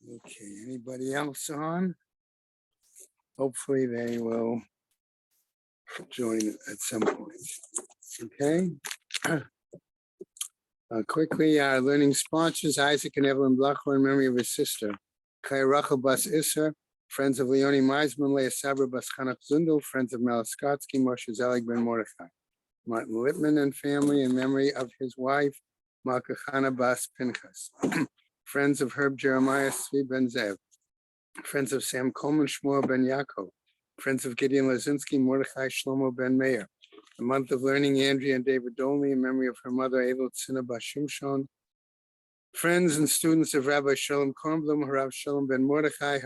Okay, anybody else on? Hopefully they will join at some point. Okay. Quickly, our learning sponsors, Isaac and Evelyn Blachler in memory of his sister, Kai Rachel Bas Isser, friends of Leonie Meisman, Leah Sabra Bas Chanach Zundel, friends of Malaskotsky, Moshe Zelig Ben Mordechai, Martin Lippman and family in memory of his wife, Malka Chana Bas Pinchas, friends of Herb Jeremiah Svi Ben Zev, friends of Sam Coleman Shmuel Ben Yaakov, friends of Gideon Lazinski, Mordechai Shlomo Ben Meir, the month of learning, Andrea and David Dolney in memory of her mother, Evel Tzina Bas Shimshon, friends and students of Rabbi Shalom Kornblum, Harav Shalom Ben Mordechai,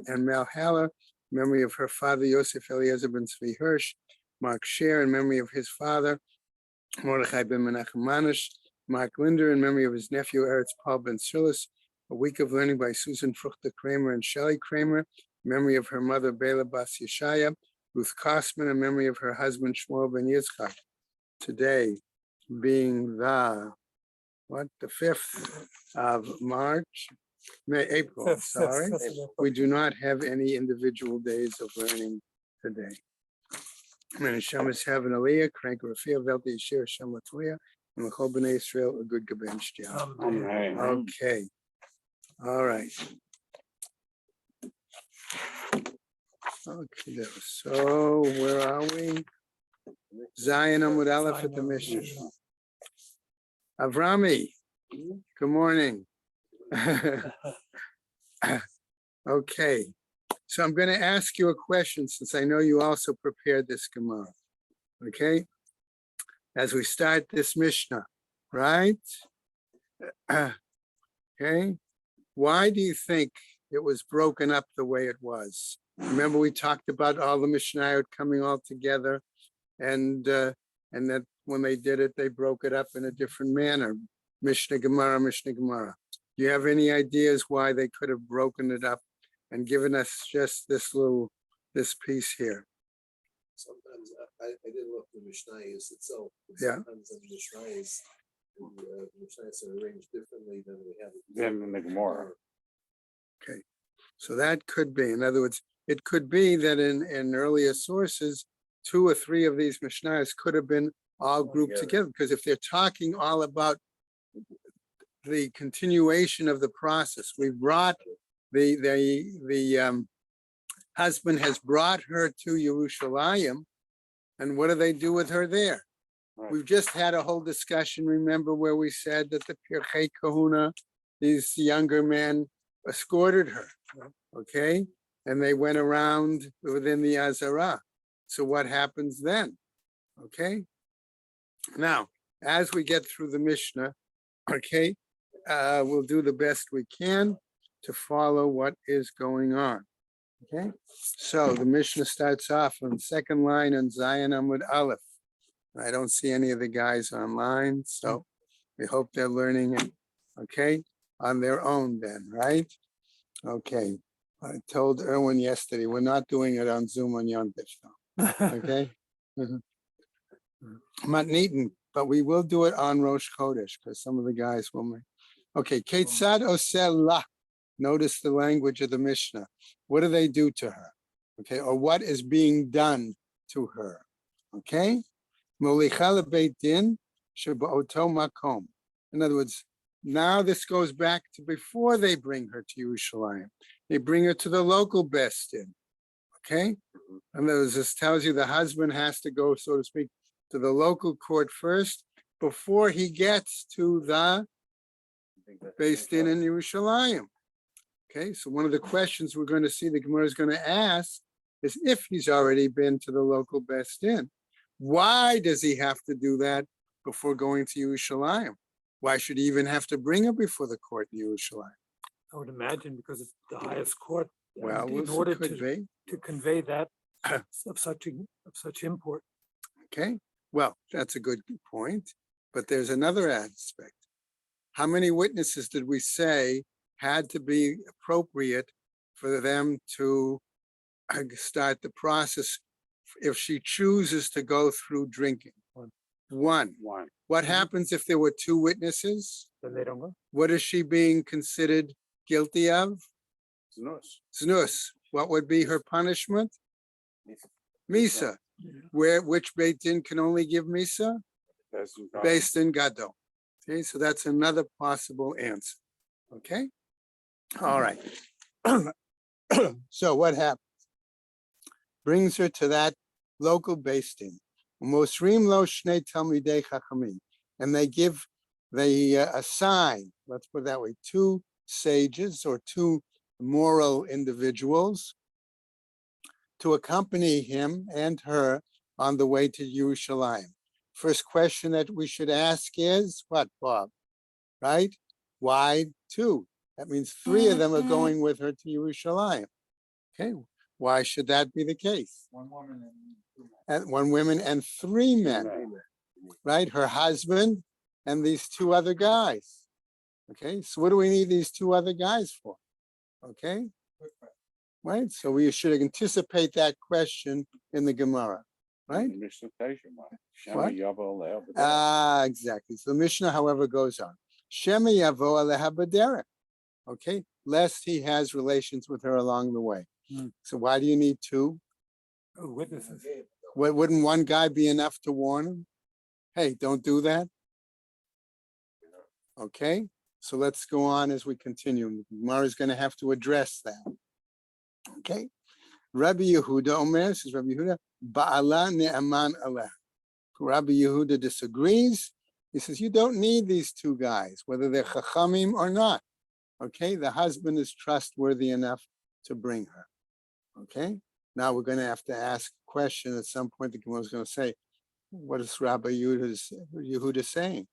and Mel Haller, in memory of her father, Yosef Eliezer Ben Tzvi Hirsch, Mark Scher in memory of his father, Mordechai Ben Menachem Manish, Mark Linder in memory of his nephew, Eretz Paul Ben Silas, a week of learning by Susan Fruchter Kramer and Shelley Kramer, in memory of her mother, Bela Bas Yeshaya, Ruth Kosman in memory of her husband, Shmuel Ben Yitzchak. Today being the 5th of April, sorry. We do not have any individual days of learning today. Hashem is having Aliyah, Crank Rafia, Velti Yeshir, Hashem Latuya, and L'chol B'nai Israel, a good Gabench job. Okay. All right. Okay, so where are we? Zion Amud Aleph at the Mishnah. Avrami, good morning. Okay, so I'm going to ask you a question since I know you also prepared this Gemara. Okay, as we start this Mishnah, right? Okay, why do you think it was broken up the way it was? Remember, we talked about all the Mishnayot coming all together, and that when they did it, they broke it up in a different manner. Mishnah Gemara, Mishnah Gemara. Do you have any ideas why they could have broken it up and given us just this piece here? Sometimes I didn't look at the Mishnayos itself. Yeah. Sometimes the Mishnayos are arranged differently than we have in the Gemara. Okay, so that could be, in other words, it could be that in earlier sources, 2 or 3 of these Mishnayos could have been all grouped together, because if they're talking all about the continuation of the process, we brought the husband has brought her to Yerushalayim, and what do they do with her there? Right. We've just had a whole discussion, remember, where we said that the Pirchei Kahuna, these younger men, escorted her, okay? And they went around within the Azara. So what happens then? Okay? Now, as we get through the Mishnah, okay, we'll do the best we can to follow what is going on. Okay? So the Mishnah starts off on the second line on Zion Amud Aleph. I don't see any of the guys online, so we hope they're learning it, okay, on their own then, right? Okay. I told Erwin yesterday, we're not doing it on Zoom on Yom Tov, okay? Matnitin, but we will do it on Rosh Chodesh because some of the guys will make. Okay, Ketzad Oseh. Notice the language of the Mishnah. What do they do to her? Okay, or what is being done to her? Okay? Molicha lebeit din sheba'oto makom. In other words, now this goes back to before they bring her to Yerushalayim. They bring her to the local Beis Din. Okay? In other words, this tells you the husband has to go, so to speak, to the local court first before he gets to the Beis Din in Yerushalayim. Okay, so one of the questions we're going to see the Gemara is going to ask is if he's already been to the local Beis Din. Why does he have to do that before going to Yerushalayim? Why should he even have to bring her before the court in Yerushalayim? I would imagine because it's the highest court. Well, in order to convey that of such import. Okay, well, that's a good point, but there's another aspect. How many witnesses did we say had to be appropriate for them to start the process if she chooses to go through drinking? One. What happens if there were 2 witnesses? Then they don't go. What is she being considered guilty of Znus. znus. What would be her punishment? Misa. Which Beit Din can only give Misa? Based in Gadol. Okay, so that's another possible answer. Okay, all right. So what happens? Brings her to that local Based in. Mosrim lo shnei talmidei chachamim, and they assign, let's put it that way, two sages or two moral individuals to accompany him and her on the way to Yerushalayim. First question that we should ask is, what, Bob? Right? Why two? That means three of them are going with her to Yerushalayim. Okay, why should that be the case? One woman and three men, right? Her husband and these two other guys. Okay, so what do we need these two other guys for? Okay, right? So we should anticipate that question in the Gemara, right? What? Exactly. So the Mishnah, however, goes on. Shema yavo aleha b'derech. Okay, lest he has relations with her along the way. So why do you need two? Witnesses. Wouldn't one guy be enough to warn him? Hey, don't do that. Okay, so let's go on as we continue. Gemara is going to have to address that. Okay, Rabbi Yehuda Omer, says Rabbi Yehuda, Ba'ala ne'aman aleh. Rabbi Yehuda disagrees. He says, you don't need these two guys, whether they're chachamim or not. Okay, the husband is trustworthy enough to bring her. Okay, now we're going to have to ask a question at some point. The Gemara is going to say, what is Rabbi Yehuda saying?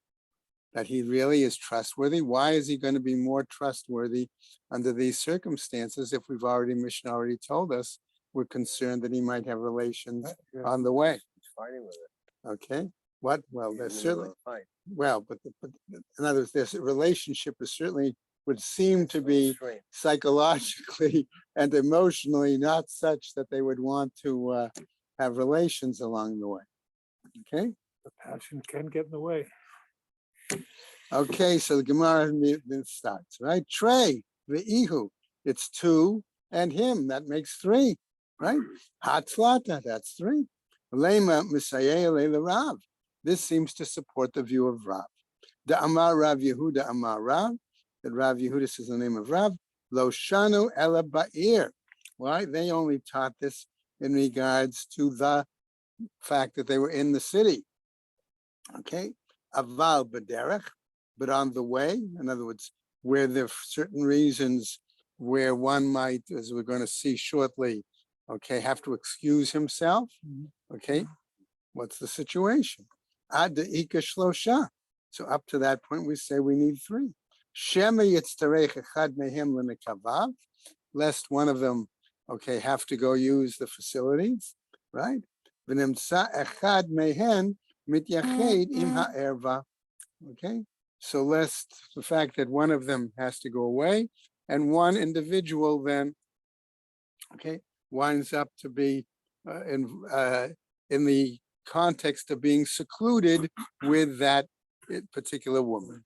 That he really is trustworthy? Why is he going to be more trustworthy under these circumstances if we've already, Mishnah already told us, we're concerned that he might have relations on the way? Fighting with it. Okay, what? Well, Even there's in certainly, a fight. well, but in other words, this relationship is certainly would seem to be Strength. psychologically and emotionally not such that they would want to have relations along the way. Okay. The passion can get in the way. Okay, so the Gemara then starts, right? Trey, the Ihu, it's two and him, that makes three, right? Hatzlata, that's three. Lema Misayeh Leila Rav. This seems to support the view of Rav. The Amar Rav Yehuda Amar Rav, that Rav Yehuda says the name of Rav, Lo Shanu Ela Ba'ir. Why? They only taught this in regards to the fact that they were in the city. Okay, Aval B'derech, but on the way, in other words, where there are certain reasons where one might, as we're going to see shortly, okay, have to excuse himself. Okay, what's the situation? Ad Ika Shlosha. So up to that point, we say we need three. Shema Yitztarech Echad Mehem L'Mekavav, lest one of them, okay, have to go use the facilities, right? V'nimtza Echad Mehen Mityached Im Ha'erva. Okay, so lest the fact that one of them has to go away and one individual then, okay, winds up to be in the context of being secluded with that particular woman.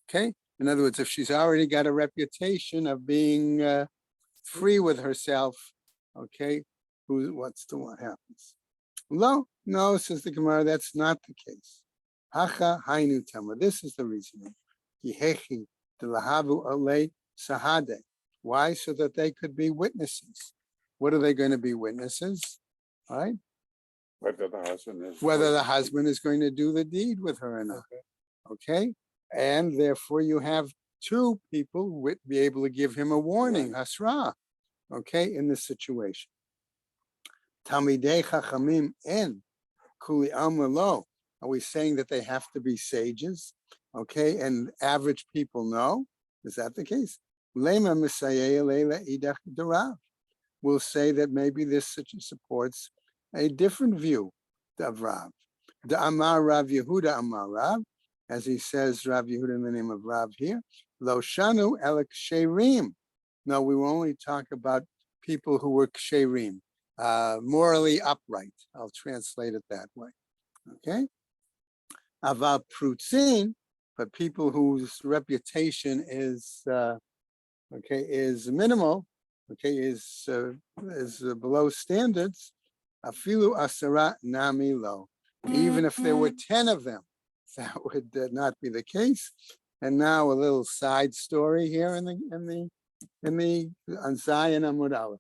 Okay, in other words, if she's already got a reputation of being free with herself, okay, what happens? No, says the Gemara, that's not the case. Hacha hainu tama. This is the reasoning. Yehechi delahavu alei sahade. Why? So that they could be witnesses. What are they going to be witnesses? All right. Whether the husband is going to do the deed with her or not. Okay. And therefore you have two people who would be able to give him a warning, hasra. Okay, in this situation. Talmidei chachamim en kuli alma lo. Are we saying that they have to be sages? Okay, and average people no? Is that the case? Lema misayeh leila idach derav. We'll say that maybe this supports a different view of Rav. The Amar Rav Yehuda Amar Rav, as he says Rav Yehuda in the name of Rav here, Lo Shanu Elek Sherim. No, we will only talk about people who were Sherim, morally upright. I'll translate it that way. Okay? Aval Prutzin, but people whose reputation is okay, is minimal, okay, is below standards, afilu asara nami lo. Even if there were 10 of them, that would not be the case. And now a little side story here on Zion Amud Aleph.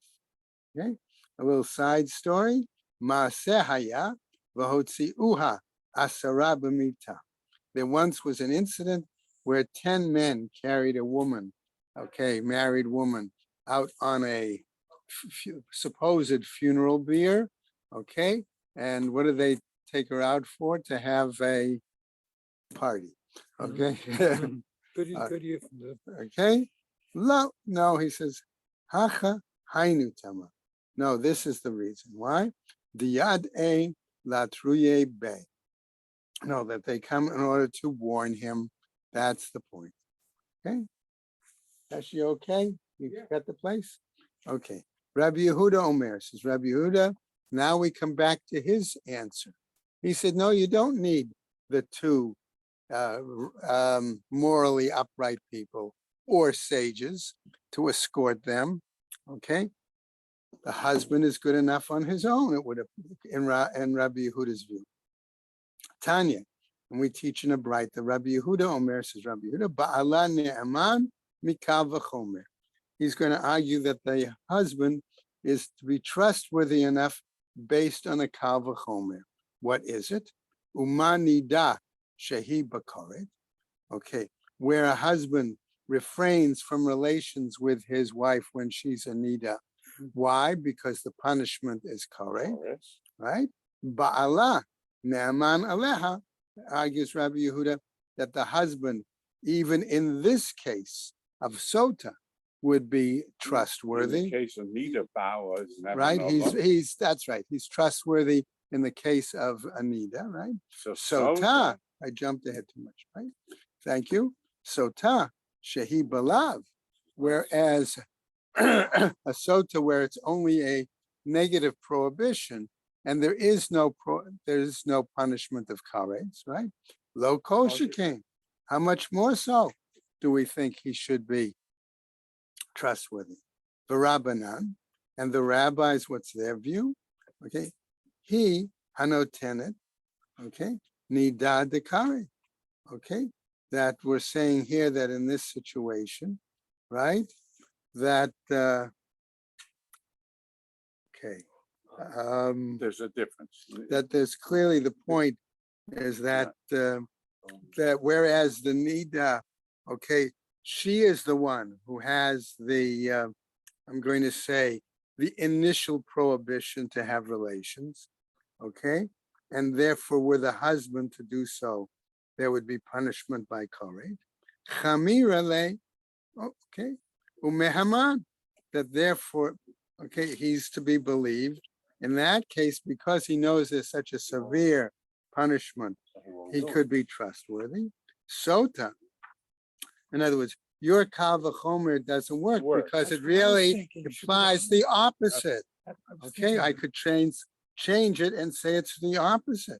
Okay, a little side story. Maaseh haya v'hotziuha asara b'mita. There once was an incident where 10 men carried a woman, okay, married woman, out on a supposed funeral bier, okay? And what did they take her out for? To have a party, okay? Good, good year from the, Okay? No, he says, Hacha hainu tama. No, this is the reason. Why? Diyad a latruye be. No, that they come in order to warn him. That's the point. Okay? Is she okay? You got the place? Okay. Rabbi Yehuda Omer says, Rabbi Yehuda, now we come back to his answer. He said, no, you don't need the two morally upright people or sages to escort them. Okay? The husband is good enough on his own, it would have, in Rabbi Yehuda's view. Tanya, and we teach in a bright, the Rabbi Yehuda Omer says, Rabbi Yehuda, Ba'ala ne'aman mikal v'chomer. He's going to argue that the husband is to be trustworthy enough based on a kal v'chomer. What is it? Umanida shehi bakaret. Okay, where a husband refrains from relations with his wife when she's a nida. Why? Because the punishment is karet, right? Ba'ala ne'aman aleha, argues Rabbi Yehuda, that the husband, even in this case of sota, would be trustworthy. In the case of Nita Bauer, isn't that Right? another? He's that's right. He's trustworthy in the case of Anita, right? So Sota, I jumped ahead too much, right? Thank you. Sota, shehi balav, whereas a sota where it's only a negative prohibition and there is no punishment of kares, right? Lo kol shekain. How much more so do we think he should be trustworthy? The Rabbanan, and the rabbis, what's their view? Okay, he hanotenet, okay, nida dekare, okay, that we're saying here that in this situation, right, that okay, there's a difference. that there's clearly the point is that that whereas the nida, okay, she is the one who has the I'm going to say the initial prohibition to have relations, okay, and therefore were the husband to do so, there would be punishment by karet. Chamirale, okay, umehaman, that therefore, okay, he's to be believed. In that case, because he knows there's such a severe punishment, he could be trustworthy. Sota, in other words, your kal v'chomer doesn't work because it really implies the opposite. Okay, I could change it and say it's the opposite,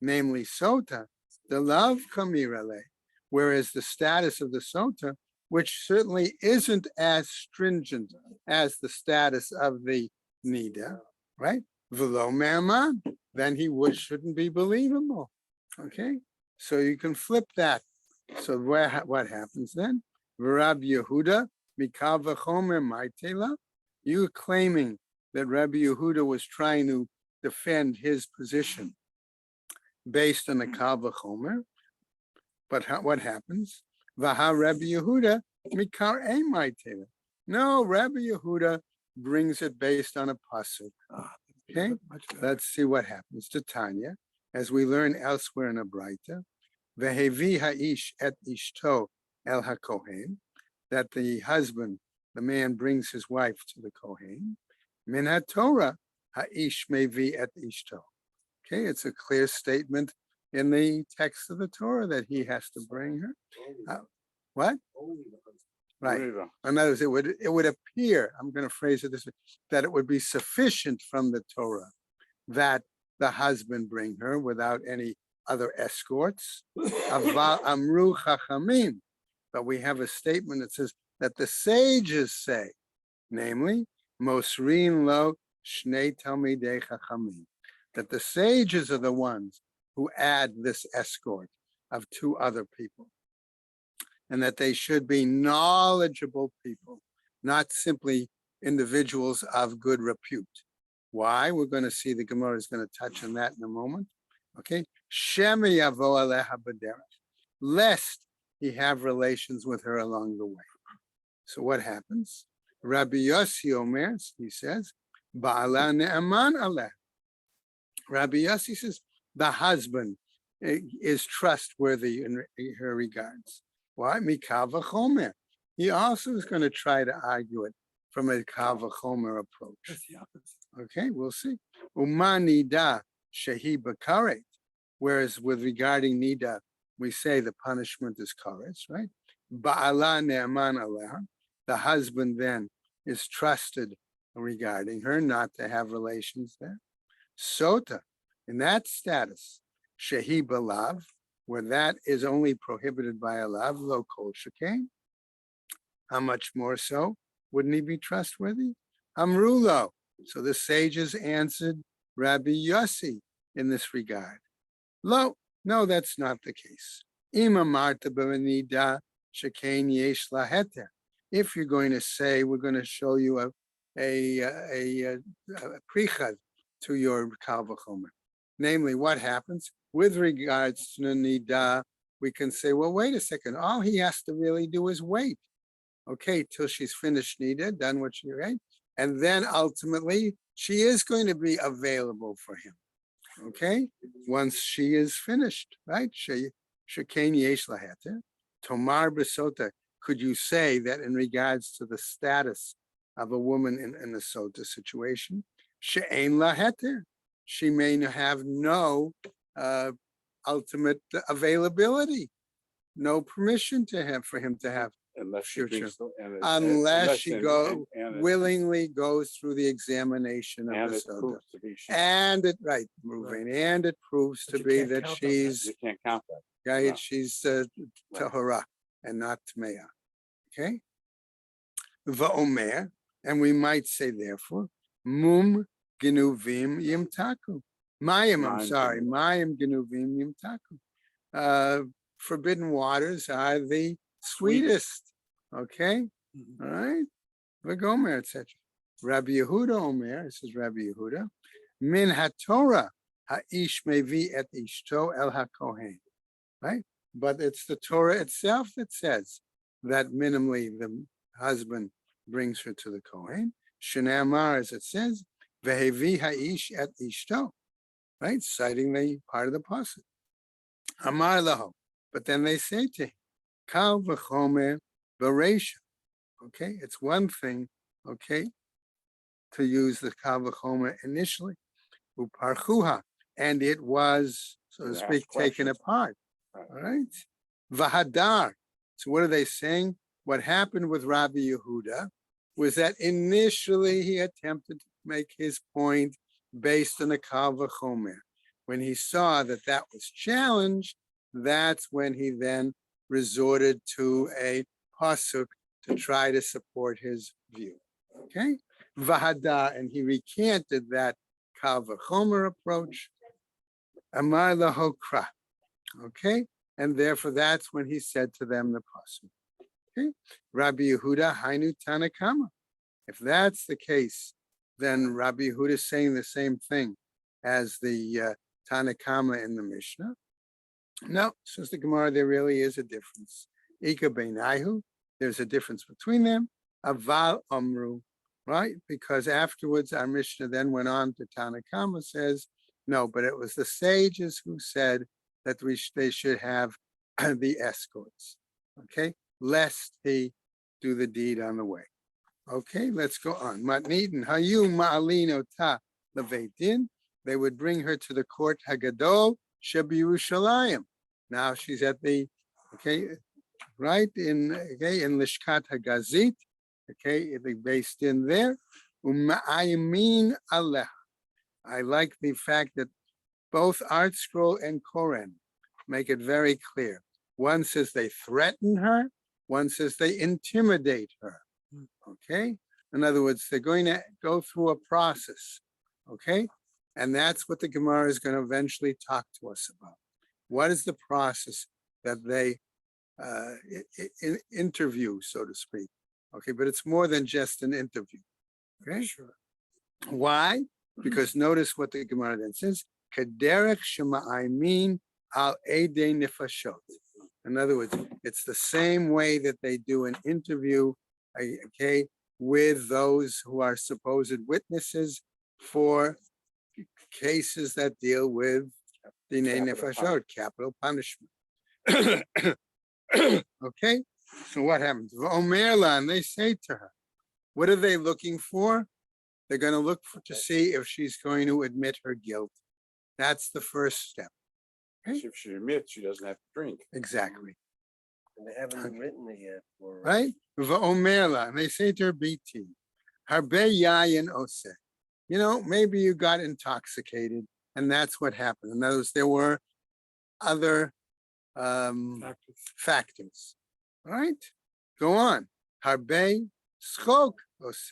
namely sota, the love kamirale, whereas the status of the sota, which certainly isn't as stringent as the status of the nida, right? V'lo me'aman, then he shouldn't be believable. Okay, so you can flip that. So what happens then? Rabbi Yehuda, mikal v'chomer ma'itela. You claiming that Rabbi Yehuda was trying to defend his position based on the kal v'chomer, but what happens? Vaha Rabbi Yehuda mikar ein ma'itela. No, Rabbi Yehuda brings it based on a pasuk. Okay, let's see what happens to Tanya, as we learn elsewhere in a Braita. Vehevi ha'ish et ishto el hakohen, that the husband, the man, brings his wife to the kohen. Min haTorah ha'ish mevi et ishto. Okay, it's a clear statement in the text of the Torah that he has to bring her. What? Right. In other words, it would appear, I'm going to phrase it this way, that it would be sufficient from the Torah that the husband bring her without any other escorts. Amru chachamim, but we have a statement that says that the sages say, namely, Mosrin lo shnei talmidei chachamim, that the sages are the ones who add this escort of two other people, and that they should be knowledgeable people, not simply individuals of good repute. Why? We're going to see the Gemara is going to touch on that in a moment. Okay, Shemi yavo aleha b'derech, lest he have relations with her along the way. So what happens? Rabbi Yossi Omer, he says, Ba'ala ne'aman aleh. Rabbi Yossi says, the husband is trustworthy in her regards. Why? Mikal v'chomer. He also is going to try to argue it from a kal v'chomer approach. That's the opposite. Okay, we'll see. Uma nida shehi b'karet. Whereas with regarding nida, we say the punishment is karet, right? Ba'ala ne'aman aleha. The husband then is trusted regarding her not to have relations there. Sota, in that status, shehi b'lav, where that is only prohibited by a lav, lo kol shekain. How much more so? Wouldn't he be trustworthy? Amrulo. So the sages answered Rabbi Yossi in this regard. Lo, no, that's not the case. Ima marta b'nida shekain yesh laheter. If you're going to say, we're going to show you a prichad to your kal v'chomer. Namely, what happens with regards to nida, we can say, well, wait a second. All he has to really do is wait, okay, till she's finished nida, done what she right, and then ultimately she is going to be available for him, okay, once she is finished, right? Shekain yesh laheter, tomar b'sota. Could you say that in regards to the status of a woman in the sota situation, she'ein laheter, she may have no ultimate availability, no permission to have for him to have Unless she future, brings the- unless she and willingly goes through the examination of and the it sota, proves to be she. and it right, moving, and it proves But to you be can't that count on that. she's You can't count that. right, No. she's tahara and not tmeya. Okay. Va'omer, and we might say therefore, mum genuvim yimtaku. Mayim, I'm Mayim sorry, genuvim. mayim genuvim yimtaku. Forbidden waters are the sweetest. Okay, Mhm. all right. Vagomer, etc. Rabbi Yehuda Omer, this is Rabbi Yehuda. Min haTorah ha'ish mevi et ishto el hakohen. Right, but it's the Torah itself that says that minimally the husband brings her to the Kohen. Shenamar, as it says, vehevi ha'ish et ishto, right, citing the part of the pasuk. Amar laho, but then they say to him, kal v'chomer b'reisha. Okay, it's one thing, okay, to use the kal v'chomer initially, uparchuha, and it was, so to They asked speak, taken questions. apart. Right. All right. Vahadar. So what are they saying? What happened with Rabbi Yehuda was that initially he attempted to make his point based on the kal v'chomer. When he saw that that was challenged, that's when he then resorted to a pasuk to try to support his view. Okay. Vahadar, and he recanted that kal v'chomer approach. Amar lahokra. Okay, and therefore that's when he said to them the pasuk. Okay, Rabbi Yehuda Hainu Tanakama. If that's the case, then Rabbi Yehuda is saying the same thing as the Tanakama in the Mishnah. No, says the Gemara, there really is a difference. Ika Beinahu, there's a difference between them. Aval Amru, right? Because afterwards our Mishnah then went on to Tanakama says, no, but it was the sages who said that they should have the escorts, okay, lest he do the deed on the way. Okay, let's go on. Matniten hayu ma'alino ta levetin. They would bring her to the court Hagadol Shebiyushalayim. Now she's at the, okay, right in Lishkat Hagazit, okay, they based in there. Uma'ayimin aleh. I like the fact that both Art Scroll and Koren make it very clear. One says they threaten her, One says they intimidate her. Okay? In other words, they're going to go through a process. Okay? And that's what the Gemara is going to eventually talk to us about. What is the process that they interview, so to speak? Okay, but it's more than just an interview. Okay? Sure. Why? Because notice what the Gemara then says, Kaderech shema'aymin al edei nefashot. In other words, it's the same way that they do an interview, okay, with those who are supposed witnesses for cases that deal with dinei nefashot, capital punishment. Okay, so what happens? V'omerla, and they say to her, what are they looking for? They're going to look to see if she's going to admit her guilt. That's the first step. If she admits, she doesn't have to drink. Exactly. And they haven't written it yet. For, Right? V'omerla, and they say to her, BT, harbe yayin ose. You know, maybe you got intoxicated, and that's what happened. In other words, there were other factors. All right? Go on. Harbe schok ose.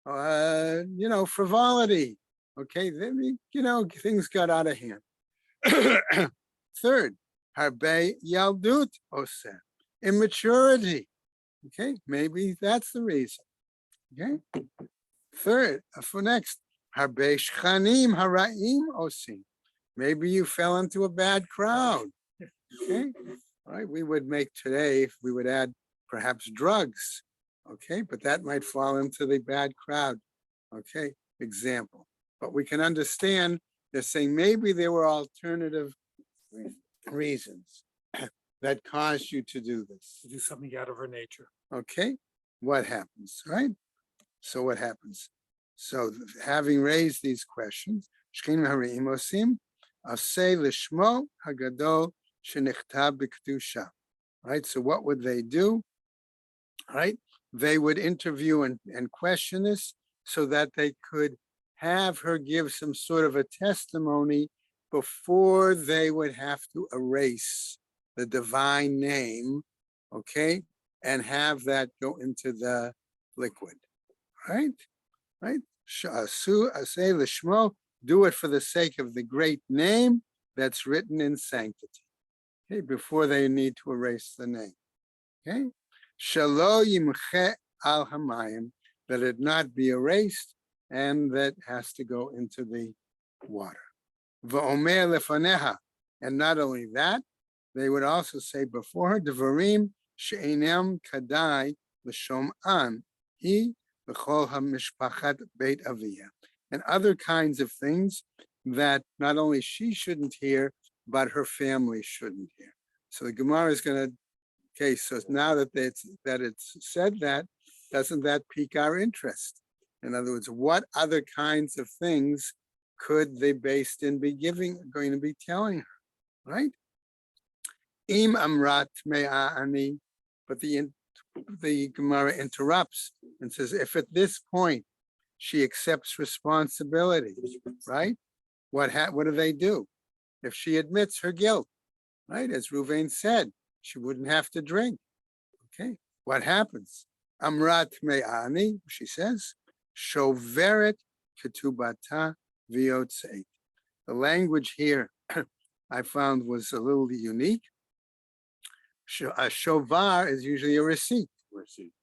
You know, frivolity. Okay, then, you know, things got out of hand. Third, harbe yaldut ose. Immaturity. Okay, maybe that's the reason. Okay. Third, for next, harbe shchanim haraim osim. Maybe you fell into a bad crowd. Okay, all right. We would make today, if we would add perhaps drugs. Okay, but that might fall into the bad crowd. Okay, example. But we can understand they're saying maybe there were alternative reasons that caused you to do this. To do something out of her nature. Okay, what happens, right? So what happens? So having raised these questions, Shkin Harim Osim, Asay Lishmo Hagadol Shenichtab B'Kedusha. Right, so what would they do? Right, they would interview and question this so that they could have her give some sort of a testimony before they would have to erase the divine name, okay, and have that go into the liquid, right? Right? Say lishmo, do it for the sake of the great name that's written in sanctity. Okay, before they need to erase the name. Okay, shalo yimche al hamayim, that it not be erased, and that has to go into the water. V'omer lefaneha, and not only that, they would also say before her, Devarim she'enem kadai l'shom'an, he v'chol ha'mishpachat beit aviyah, and other kinds of things that not only she shouldn't hear, but her family shouldn't hear. So the Gemara is going to, okay, so now that it's said that, doesn't that pique our interest? In other words, what other kinds of things could the Beis Din be going to be telling her, right? Im amrat me'ani, but the Gemara interrupts and says, if at this point she accepts responsibility, right? What do they do? If she admits her guilt, right? As Ruvain said, she wouldn't have to drink. Okay, what happens? Amrat me'ani, she says, shoveret ketubata v'yotzeit. The language here I found was a little unique. A shovar is usually a receipt.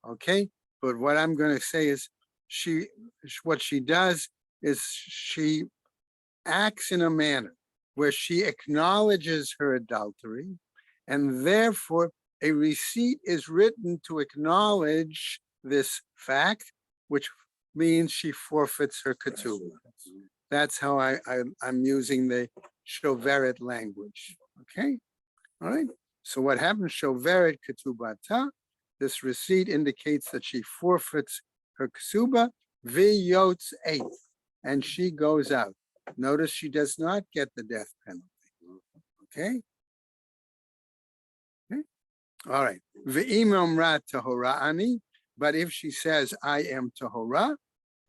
Okay, but what I'm going to say is what she does is she acts in a manner where she acknowledges her adultery, and therefore a receipt is written to acknowledge this fact, which means she forfeits her ketubah. That's how I'm using the shoveret language. Okay, all right. So what happens? Shoveret ketubata. This receipt indicates that she forfeits her ketubah. V'yotz eight, and she goes out. Notice she does not get the death penalty. Okay. Okay. All right. V'imam ra tahora ani. But if she says, I am tahora,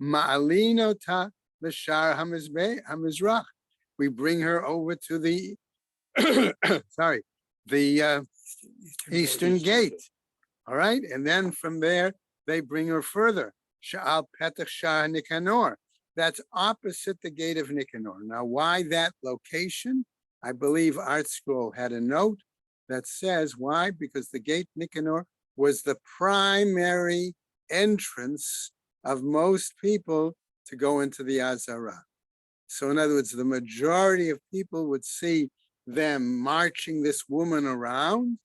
ma'alino ta l'shar hamizrach. We bring her over to the, sorry, the eastern gate. All right, and then from there they bring her further. Sha'al Petach Shah Nicanor. That's opposite the gate of Nicanor. Now, why that location? I believe Art Scroll had a note that says why? Because the gate Nicanor was the primary entrance of most people to go into the Azara. So in other words, the majority of people would see them marching this woman around.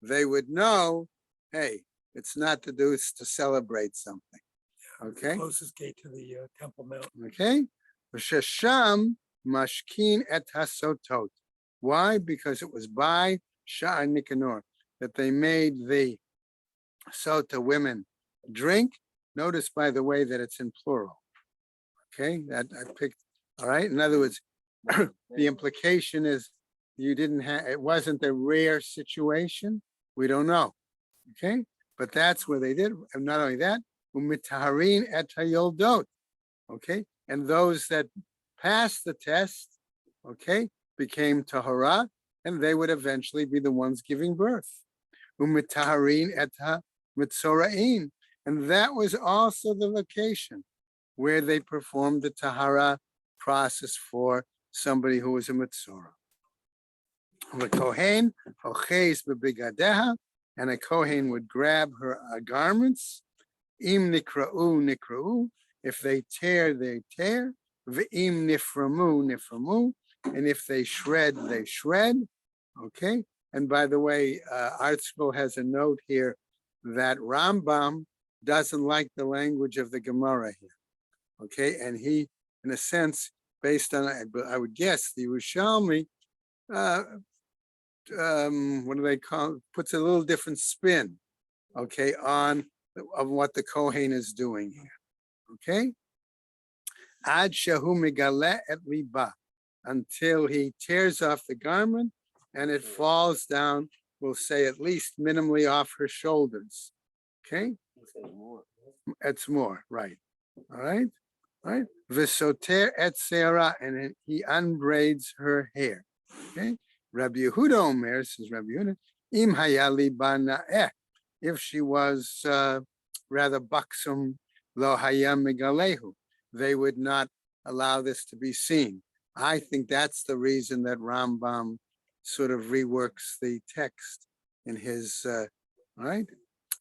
They would know, hey, it's not to do, it's to celebrate something. Okay. Closest gate to the Temple Mount. Okay. Shasham mashkin et hasotot. Why? Because it was by Shah and Nicanor that they made the sota women drink. Notice, by the way, that it's in plural. Okay, that I picked. All right. In other words, the implication is you didn't have, it wasn't a rare situation. We don't know. Okay, but that's where they did. And not only that, umitaharin et hayoldot. Okay, and those that passed the test, okay, became tahara, and they would eventually be the ones giving birth. Umitaharin et ha-mitzorain. And that was also the location where they performed the tahara process for somebody who was a mitzora. The kohen, oches bebigadeha, and a kohen would grab her garments. Im nikra'u, if they tear, they tear. V'im niframu, and if they shred, they shred. Okay. And by the way, Art Scroll has a note here that Rambam doesn't like the language of the Gemara here. Okay, and he, in a sense, based on, I would guess, the Yerushalmi, what do they call it? Puts a little different spin, okay, on of what the Kohen is doing here. Okay, ad shahu megale et liba, until he tears off the garment and it falls down, we'll say at least minimally off her shoulders. Okay, it's more, right? All right. Right? V'soter et seara, and he unbraids her hair. Okay? Rabbi Yehuda Omer, says Rabbi Yehuda, im hayali bana'eh, if she was rather buxom, lo hayam megalehu, they would not allow this to be seen. I think that's the reason that Rambam sort of reworks the text in his, right?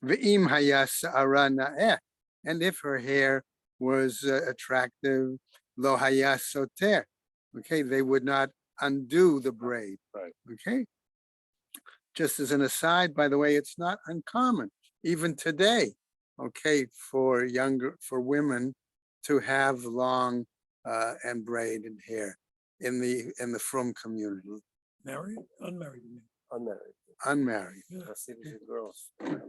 V'im hayas sa'ara na'eh, and if her hair was attractive, lo hayas soter. Okay, they would not undo the braid. Right. Okay. Just as an aside, by the way, it's not uncommon, even today, okay, for women to have long and braided hair in the frum community. Married, unmarried. you mean? Unmarried. Unmarried. Yeah. Hasidic girls. All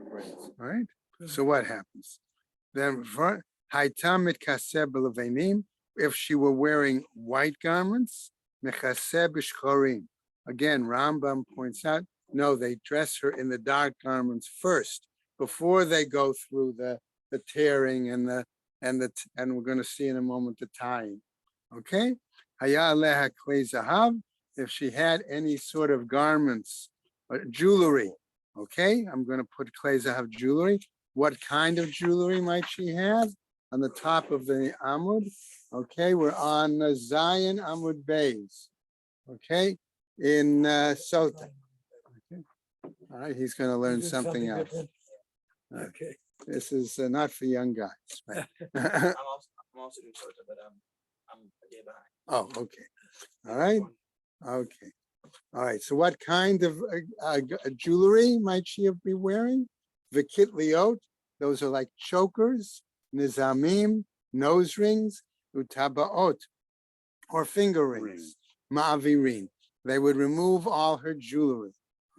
right. So what happens? Then if she were wearing white garments, again, Rambam points out, no, they dress her in the dark garments first before they go through the tearing and we're going to see in a moment the tying. Okay, if she had any sort of garments, jewelry. Okay, I'm going to put klei zahav jewelry. What kind of jewelry might she have? On the top of the Amud. Okay, we're on Zion Amud Bays. Okay, in Sota. Okay. All right, he's going to learn You did something else. different. Okay. This is not for young guys. Right? I'm also doing Sota, but I'm a day behind. Oh, okay. All right. Okay. All right. So what kind of jewelry might she be wearing? Vikitliot. Those are like chokers, nizamim, nose rings, utabaot, or finger rings, ma'avirin. They would remove all her jewelry.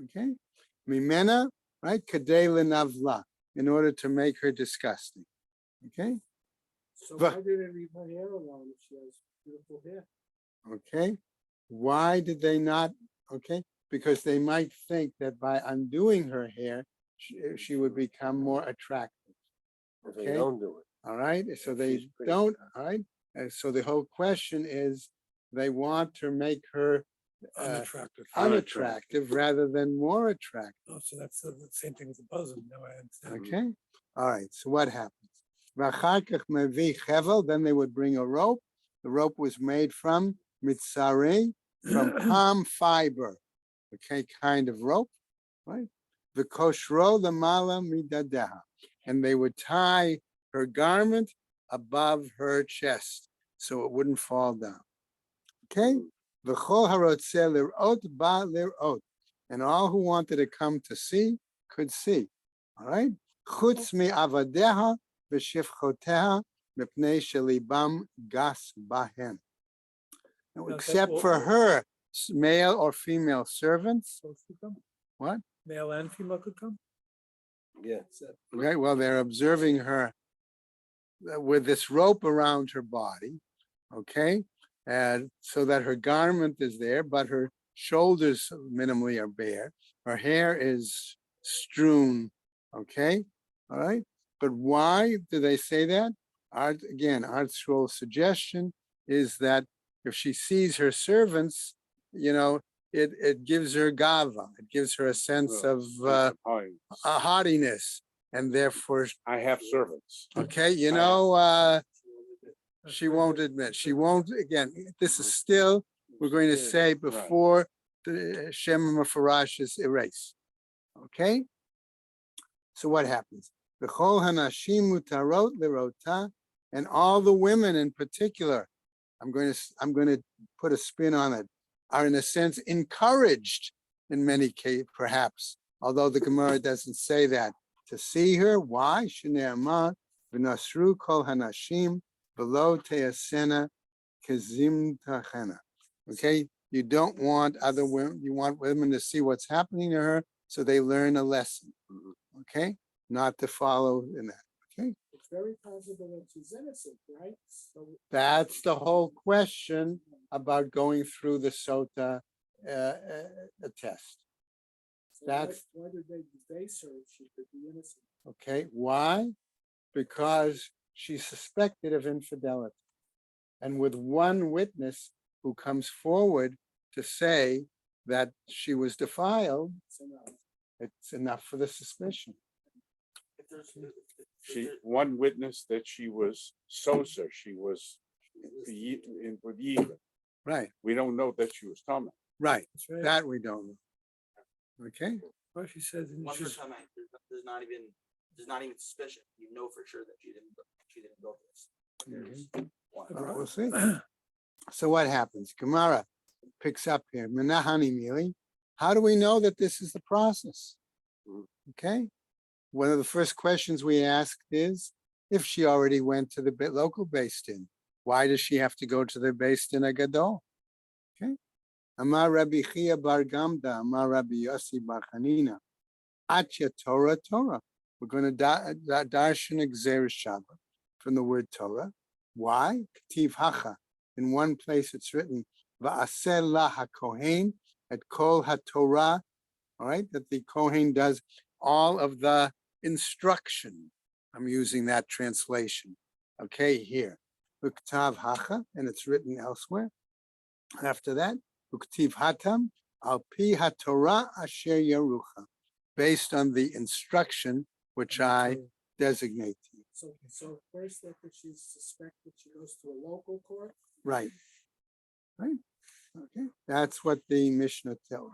Okay. Mimena, right? Kadei lenavla, in order to make her disgusting. Okay. So But- why did they leave her hair alone if she has beautiful hair? Okay. Why did they not? Okay. Because they might think that by undoing her hair, she would become more attractive. If Okay. they don't do it. All right. So they She's pretty. don't. All right. And so the whole question is they want to make her Unattractive. unattractive rather than more attractive. Oh, so that's the same thing as a bosom. Now I understand. Okay, all right, so what happens? V'achar kach mevi chevel, then they would bring a rope. The rope was made from mitzareh, from palm fiber, okay, kind of rope, right? V'koshro l'mala midadeha, and they would tie her garment above her chest so it wouldn't fall down. Okay, v'chol harotzeh lirot ba lirot, and all who wanted to come to see could see. All right, chutz mi avadeha v'shifchoteha mipnei shelibam gas bahem. Now, Okay, except well- for her male or female servants. Both could come? What? Male and female could come? Yeah. Okay, well, they're observing her with this rope around her body, okay, and so that her garment is there, but her shoulders minimally are bare. Her hair is strewn, okay, all right. But why do they say that? Art Scroll's suggestion is that if she sees her servants, it gives her gava, it gives her a sense of a haughtiness, and therefore, I have servants. okay, she won't admit, again, this is still, we're going to say before the Shem Mefarash is erased. Okay? So what happens? V'chol hanashim mutarot lirota, and all the women in particular, I'm going to put a spin on it, are in a sense encouraged in many cases, perhaps, although the Gemara doesn't say that, to see her. Why? Shne'amah v'nasru kol hanashim below teasena kazim tachena. Okay, you don't want other women, you want women to see what's happening to her so they learn a lesson. Okay, not to follow in that. Okay, It's very possible that she's innocent, right? So that's the whole question about going through the sota test. That's why did they base her if she could be innocent? okay. Why? Because she's suspected of infidelity. And with one witness who comes forward to say that she was defiled, it's enough for the suspicion. If there's, One witness that she was Sosa, she was with Yiva. Right, We don't know that she was Tama. right. That's right. That we don't know. Okay, Well, she says, once her time, there's not even suspicion. You know for sure that she didn't go for this. There's one. we'll see. So what happens? Gemara picks up here. Menahani mili. How do we know that this is the process? Okay. One of the first questions we asked is, if she already went to the local Beis Din, why does she have to go to the Beis Din Agadol? Okay. Amar Rabbi Chia bar Gamda, Amar Rabbi Yossi bar Chanina, Atya Torah Torah. We're going to darshan Gzeir Shabbat from the word Torah. Why? K'tiv hacha. In one place it's written, Va'aseh la hakohen et kol haTorah. All right, that the Kohen does all of the instruction. I'm using that translation. Okay, here. Uktav hacha, and it's written elsewhere. After that, Uktiv hatam al pi haTorah asher yarucha, based on the instruction which I designate to you. So first, after she's suspected, she goes to a local court. Right. Right. Okay. That's what the Mishnah tells.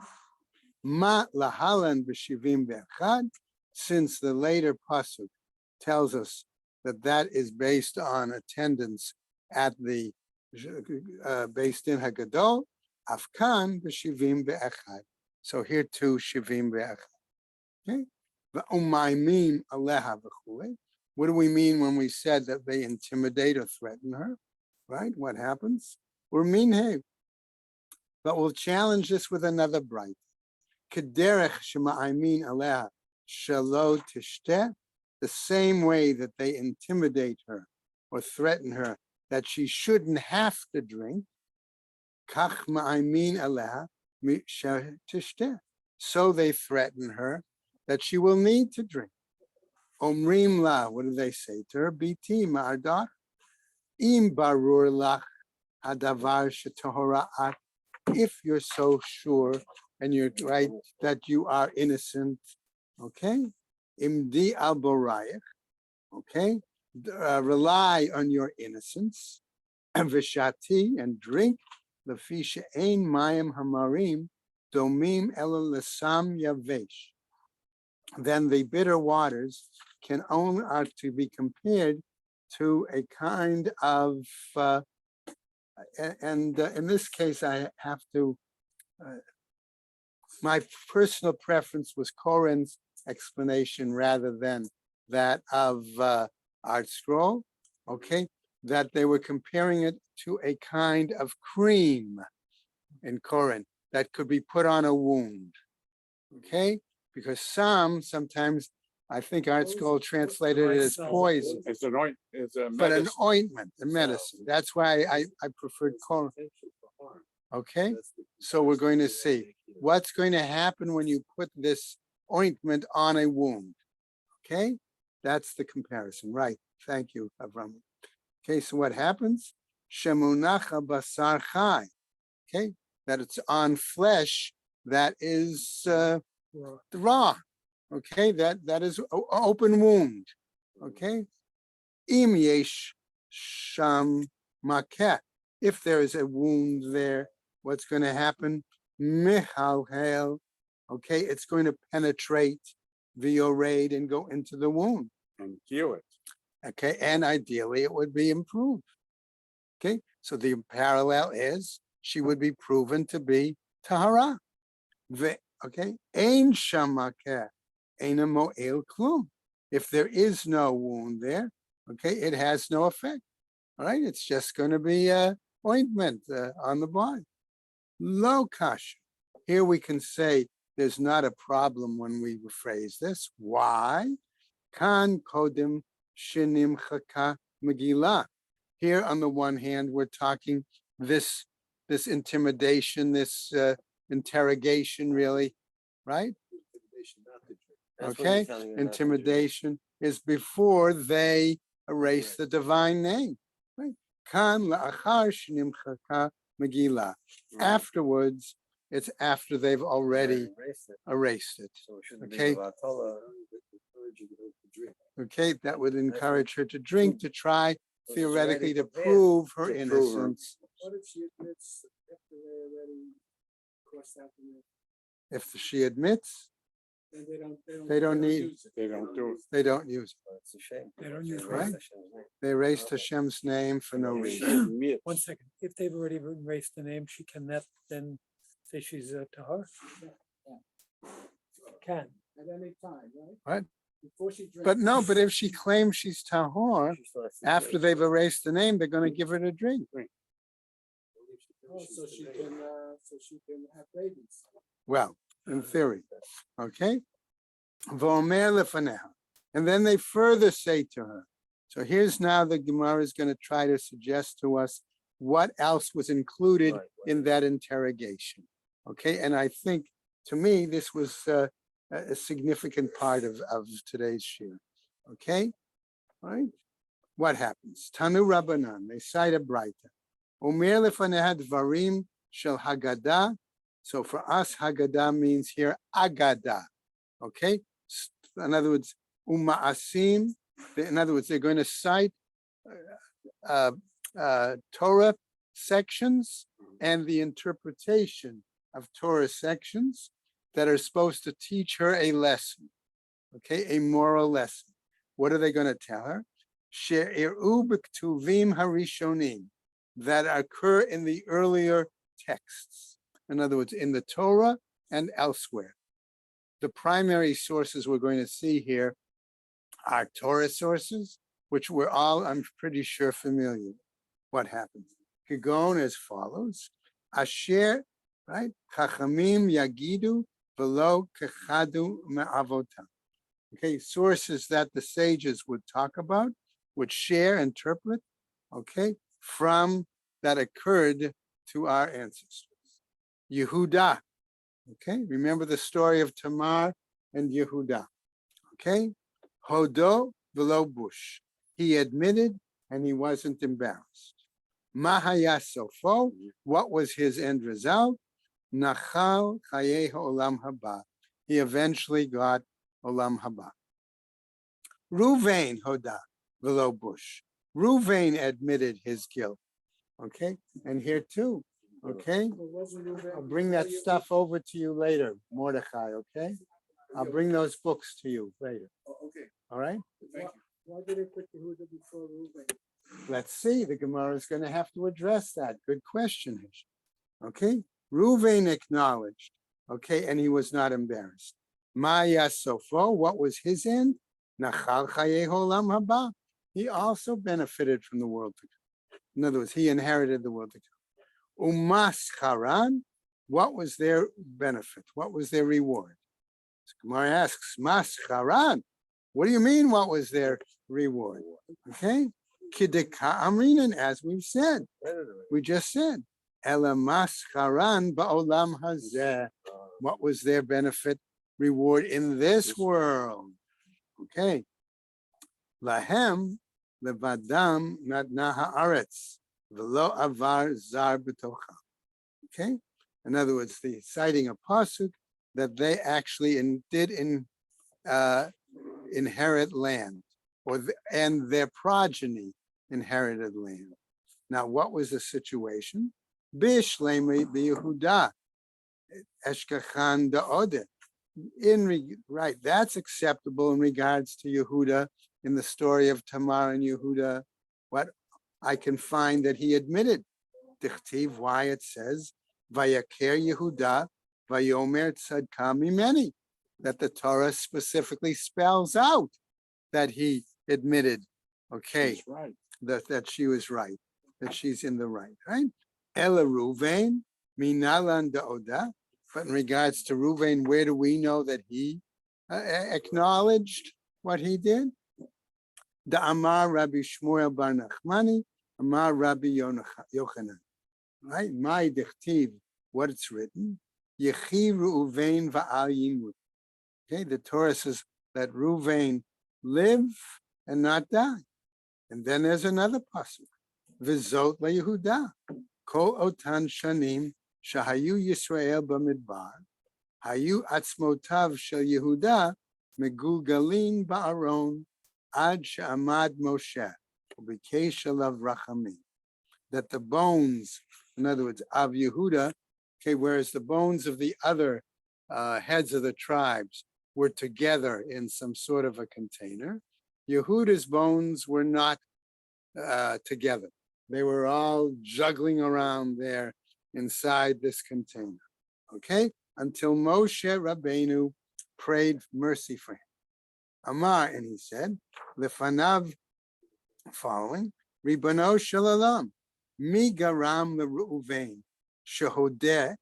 Ma lahalan b'shivim ve'echad, since the later pasuk tells us that that is based on attendance at the Beis Din Hagadol, afkan b'shivim ve'echad. So here too, shivim ve'echad. Okay. V'umaymin aleha v'chulei. What do we mean when we said that they intimidate or threaten her? Right? What happens? We're minhev. But we'll challenge this with another bright. Kederech shema'amin aleha shelo tishteh, the same way that they intimidate her or threaten her that she shouldn't have to drink. Kach ma'amin aleha tishteh. So they threaten her that she will need to drink. Omrim la, what do they say to her? Biti, my daughter. Im barur lach hadavar shetohora'at if you're so sure and you're right that you are innocent, okay? Imdi al borayach, okay? Rely on your innocence, vishati, and drink, lefisha ein mayim hamarim, domim ela lesam yavesh. Then the bitter waters can only are to be compared to a kind of, in this case, I have to, my personal preference was Corin's explanation rather than that of Art Scroll, okay? That they were comparing it to a kind of cream in Corin that could be put on a wound, okay? Because sometimes, I think Art Scroll translated it as poison, It's an oint, it's a but an medicine. ointment, a medicine. That's why I preferred Corin, okay? So we're going to see what's going to happen when you put this ointment on a wound, okay? That's the comparison, right? Thank you, Avram. Okay, so what happens? Shemunacha basar chai, okay? That it's on flesh that is raw, okay? That is open wound, okay? Im yesh sham makeh. If there is a wound there, what's going to happen? Mihalhel, okay? It's going to penetrate the orade and go into the wound, And heal it. okay? And ideally, it would be improved, okay? So the parallel is she would be proven to be tahara. Okay, ein shamakeh, ein mo'el klum. If there is no wound there, okay, it has no effect. All right, it's just going to be ointment on the body. Lo kasha. Here we can say there's not a problem when we rephrase this. Why? Kan kodim shinim chaka megillah. Here, on the one hand, we're talking this intimidation, this interrogation, really, right? Okay, intimidation is before they erase the divine name, right? Kan la'achar shenimchaka megillah. Afterwards, it's after they've already erased it. Okay. Okay, that would encourage her to drink, to try theoretically to prove her innocence. What if she admits after they already crossed out the name? If she admits, Then they don't need, use it. They don't do it. they don't use it. It's a shame. They don't use Right. right. They erased Hashem's name for no reason. Admit. 1 second. If they've already erased the name, she can then say she's tahar. Can. At any time, right? What? Before she drinks. But no, but if she claims she's tahor, after they've erased the name, they're going to give her a drink. Oh, so she can have babies. Well, in theory, okay? V'omer lefaneha. And then they further say to her. So here's now the Gemara is going to try to suggest to us what else was included in that interrogation. Okay, and I think to me this was a significant part of today's shir. Okay, all right. What happens? Tanu Rabbanan, they cite a Braita. Omer lefaneha dvarim shel Haggadah. So for us, Haggadah means here Agadah. Okay, in other words, Uma'asim. In other words, they're going to cite Torah sections and the interpretation of Torah sections that are supposed to teach her a lesson, okay, a moral lesson. What are they going to tell her? She'ir'u b'ktuvim harishonim, that occur in the earlier texts. In other words, in the Torah and elsewhere. The primary sources we're going to see here are Torah sources, which we're all, I'm pretty sure, familiar with. What happens? Kigon as follows. Asher, right? Chachamim yagidu v'lo kechadu me'avotam. Okay, sources that the sages would talk about, would share, interpret, okay, from that occurred to our ancestors. Yehuda, okay, remember the story of Tamar and Yehuda, okay? Hodo v'lo bush. He admitted and he wasn't embarrassed. Mahaya Sofo, what was his end result? Nachal Chaye Olam Haba. He eventually got Olam Haba. Ruvain Hoda Velo Bush. Ruvain admitted his guilt. Okay, and here too. Okay, I'll bring that stuff over to you later, Mordechai. Okay, I'll bring those books to you later. Okay, All right. thank you. Why did they put Yehuda before Reuben? Let's see. The Gemara is going to have to address that. Good question. Okay, Ruvain acknowledged. Okay, and he was not embarrassed. Maya Sofo, what was his end? Nachal Chaye Olam Haba. He also benefited from the world to come. In other words, he inherited the world to come. Umas Haran, what was their benefit? What was their reward? Gemara asks, Mas Haran, what do you mean? What was their reward? Okay, Kideka Amrinan, as we've said, we just said, Ela Mas Haran Ba'olam Hazeh. What was their benefit, reward in this world? Okay, Lahem levadam natna haaretz v'lo avar zar b'tocha. Okay, in other words, the citing a pasuk that they actually did inherit land, and their progeny inherited land. Now, what was the situation? Bishlemi b'Yehuda eshkachan da'odeh. Right, that's acceptable in regards to Yehuda. In the story of Tamar and Yehuda, what I can find that he admitted. Dichtiv, why it says, Vayaker Yehuda, Vayomer tzadka mimeni, that the Torah specifically spells out that he admitted, okay, That's right. that she was right, that she's in the right, right? Ela Ruvain, minalan da'oda. But in regards to Ruvain, where do we know that he acknowledged what he did? Da Amar Rabbi Shmuel Bar Nachmani, Amar Rabbi Yochanan. Right? My dichtiv, what it's written, Yechi Ruvain va'al yimut. Okay, the Torah says that Ruvain live and not die. And then there's another pasuk, V'zot leYehuda, Kol otan shanim Shahayu Yisrael b'midbar, Hayu atzmotav shel Yehuda megulgalin ba'aron ad she'amad Moshe u'bikesh alav rachamim. That the bones, in other words, of Yehuda, okay, whereas the bones of the other heads of the tribes were together in some sort of a container, Yehuda's bones were not together. They were all juggling around there inside this container, okay? Until Moshe Rabbeinu prayed mercy for him. Amar, and he said, Lefanav, following, Ribano Shalom, Mi Garam Reuven, Shehodeh,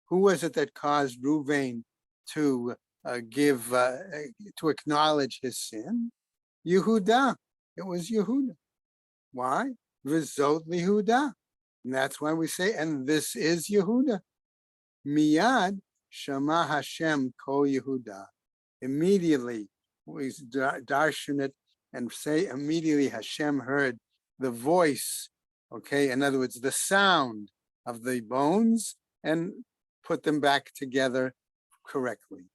who was it that caused Reuven to to acknowledge his sin? Yehuda, it was Yehuda. Why? V'zot Yehuda. And that's why we say, and this is Yehuda. Miyad Shama Hashem Kol Yehuda. Immediately, we darshan it and say immediately Hashem heard the voice, okay, in other words, the sound of the bones and put them back together correctly.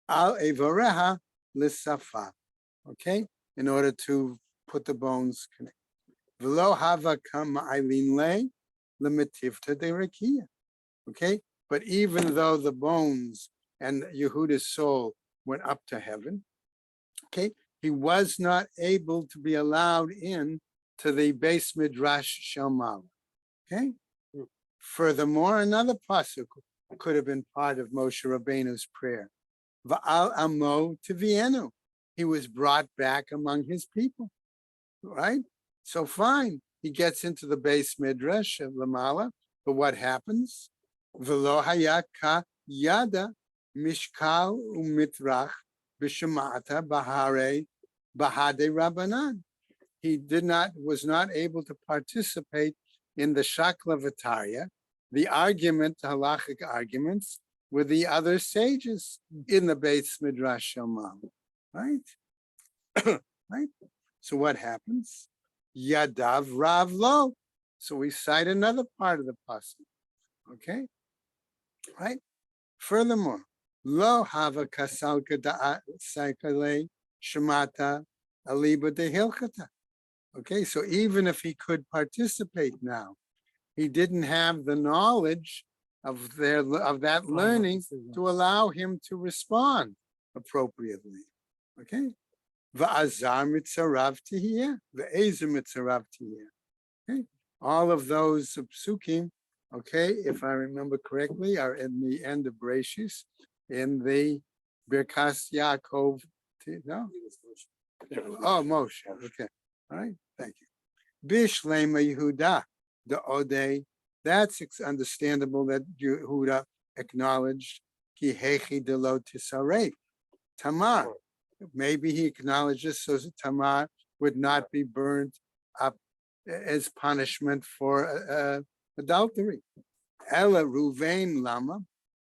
Al Evareha Lissafa, okay, in order to put the bones connected. V'lo hava kama ailin le limitivta de rekia. Okay, but even though the bones and Yehuda's soul went up to heaven, okay, he was not able to be allowed in to the base midrash Shalmal. Okay. Furthermore, another pasuk could have been part of Moshe Rabbeinu's prayer. Va'al amo tivienu. He was brought back among his people. Right? So fine. He gets into the base midrash of Lamala, but what happens? V'lo hayaka yada mishkal umitrach b'shemata bahare bahade rabbanan. He was not able to participate in the Shakla V'Tarya, the halachic arguments with the other sages in the Beis Midrash Shalman, right? Right? So what happens? Yadav Rav Lo. So we cite another part of the pasuk. Okay, right? Furthermore, lo hava kasalka da saikale shemata aliba de hilchata. Okay, so even if he could participate now, he didn't have the knowledge of that learning to allow him to respond appropriately. Okay, va'azar mitzarav tihiyah, ve'ezer mitzarav tihiyah. Okay, all of those psukim, okay, if I remember correctly, are in the end of Bereshis, in the Birkas Yaakov. No, oh Moshe. Okay, all right, thank you. Bishlema Yehuda, the Ode. That's understandable that Yehuda acknowledged Ki Hechi Delo Tisarei Tamar. Maybe he acknowledges so that Tamar would not be burned up as punishment for adultery. Ella Ruvain Lama,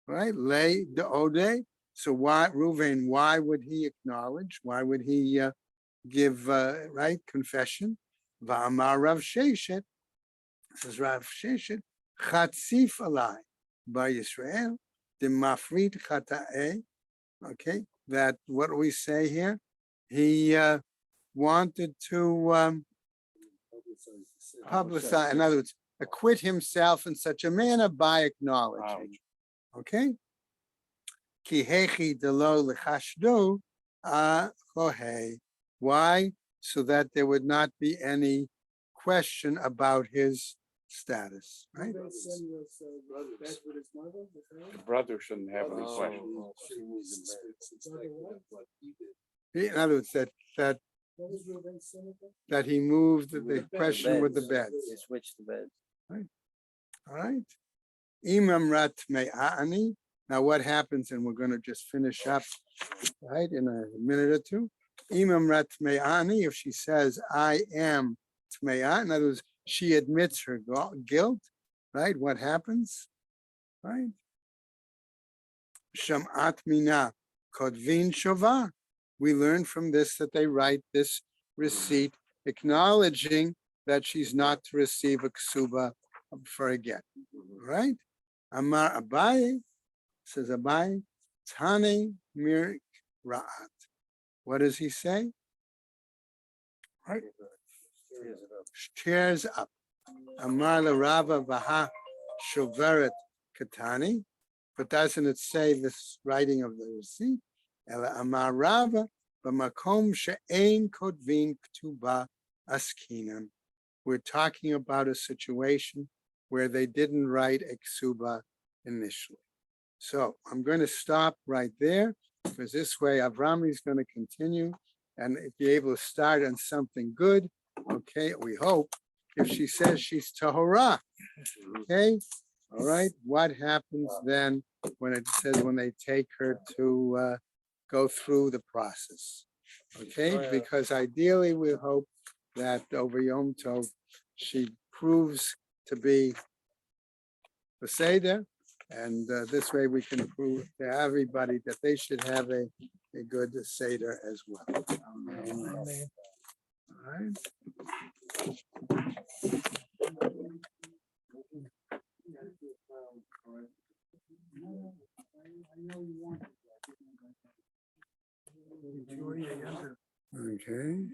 right? Lay the Ode. So why Ruvain? Why would he acknowledge? Why would he give right confession? Va'amar Rav Sheshet, says Rav Sheshet, Chatzif alai by Yisrael, the mafrit chata'eh. Okay, that what do we say here? He wanted to publicize, in other words, acquit himself in such a manner by acknowledging. Okay? Ki hechi delo lechashdu kohei. Why? So that there would not be any question about his status, right? The brother shouldn't have any question. In other words, that he moved the question with the beds. They switched the beds. All right. Imam rat me'ani. Now what happens, and we're going to just finish up, right, in a minute or two. Imam rat me'ani, if she says, I am tme'ah, in other words, she admits her guilt, right? What happens, right? Sham'at mina kodvin shova. We learn from this that they write this receipt acknowledging that she's not to receive a ksuba for a get, right? Amar Abaye, says Abaye, Tane mir ra'at. What does he say? Right? Tears up. Amar la Rava Vaha Shoveret Katani. But doesn't it say this writing of the receipt? Ela Amar Rava B'makom she'ein kotvin k'tuba askinan. We're talking about a situation where they didn't write a ksuba initially. So I'm going to stop right there, because this way Avrami is going to continue and be able to start on something good. Okay, we hope. If she says she's tahora, okay, all right. What happens then when it says when they take her to go through the process? Okay, because ideally we hope that over Yom Tov she proves to be the Seder, and this way we can prove to everybody that they should have a good Seder as well. Amen. All right. Okay.